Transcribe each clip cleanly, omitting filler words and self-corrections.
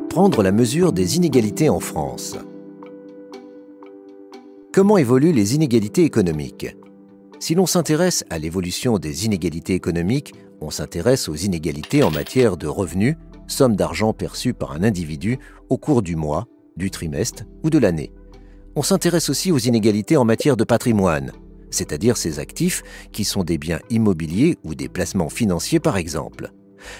Prendre la mesure des inégalités en France. Comment évoluent les inégalités économiques? Si l'on s'intéresse à l'évolution des inégalités économiques, on s'intéresse aux inégalités en matière de revenus, somme d'argent perçue par un individu au cours du mois, du trimestre ou de l'année. On s'intéresse aussi aux inégalités en matière de patrimoine, c'est-à-dire ces actifs qui sont des biens immobiliers ou des placements financiers par exemple.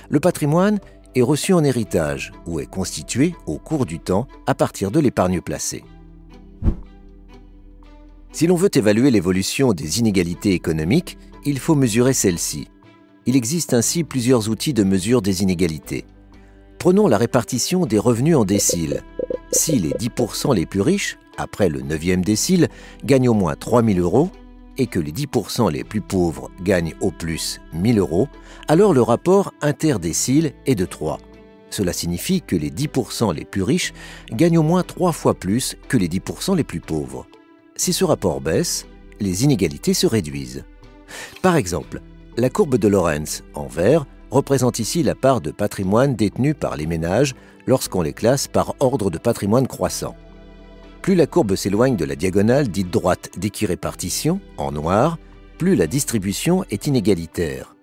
Le patrimoine est reçu en héritage ou est constitué au cours du temps à partir de l'épargne placée. Si l'on veut évaluer l'évolution des inégalités économiques, il faut mesurer celles-ci. Il existe ainsi plusieurs outils de mesure des inégalités. Prenons la répartition des revenus en déciles. Si les 10% les plus riches, après le 9e décile, gagnent au moins 3 000 € et que les 10% les plus pauvres gagnent au plus 1 000 €, alors le rapport interdécile est de 3. Cela signifie que les 10% les plus riches gagnent au moins 3 fois plus que les 10% les plus pauvres. Si ce rapport baisse, les inégalités se réduisent. Par exemple, la courbe de Lorenz, en vert, représente ici la part de patrimoine détenue par les ménages lorsqu'on les classe par ordre de patrimoine croissant. Plus la courbe s'éloigne de la diagonale dite droite d'équirépartition, en noir, plus la distribution est inégalitaire.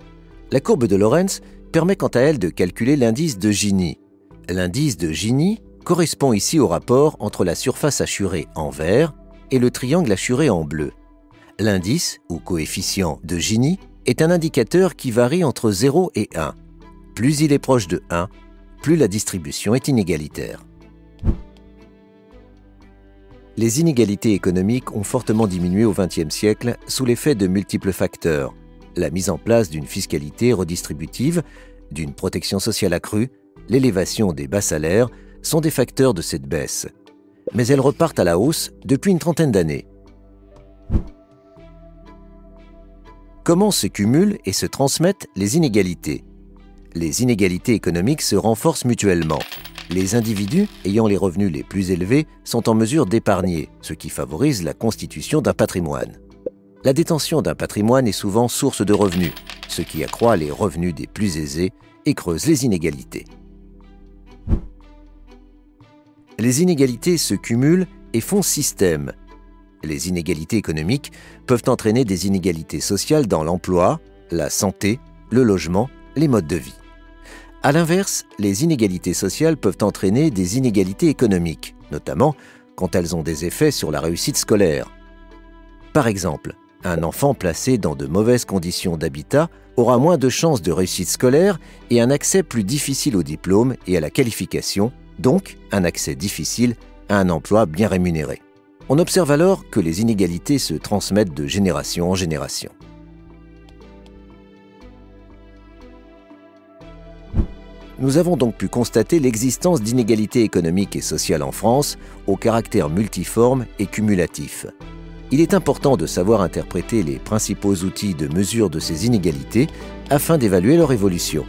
La courbe de Lorenz permet quant à elle de calculer l'indice de Gini. L'indice de Gini correspond ici au rapport entre la surface assurée en vert et le triangle assuré en bleu. L'indice, ou coefficient de Gini, est un indicateur qui varie entre 0 et 1. Plus il est proche de 1, plus la distribution est inégalitaire. Les inégalités économiques ont fortement diminué au XXe siècle sous l'effet de multiples facteurs. La mise en place d'une fiscalité redistributive, d'une protection sociale accrue, l'élévation des bas salaires sont des facteurs de cette baisse. Mais elles repartent à la hausse depuis une trentaine d'années. Comment se cumulent et se transmettent les inégalités? Les inégalités économiques se renforcent mutuellement. Les individus ayant les revenus les plus élevés sont en mesure d'épargner, ce qui favorise la constitution d'un patrimoine. La détention d'un patrimoine est souvent source de revenus, ce qui accroît les revenus des plus aisés et creuse les inégalités. Les inégalités se cumulent et font système. Les inégalités économiques peuvent entraîner des inégalités sociales dans l'emploi, la santé, le logement, les modes de vie. À l'inverse, les inégalités sociales peuvent entraîner des inégalités économiques, notamment quand elles ont des effets sur la réussite scolaire. Par exemple, un enfant placé dans de mauvaises conditions d'habitat aura moins de chances de réussite scolaire et un accès plus difficile au diplôme et à la qualification, donc un accès difficile à un emploi bien rémunéré. On observe alors que les inégalités se transmettent de génération en génération. Nous avons donc pu constater l'existence d'inégalités économiques et sociales en France au caractère multiforme et cumulatif. Il est important de savoir interpréter les principaux outils de mesure de ces inégalités afin d'évaluer leur évolution.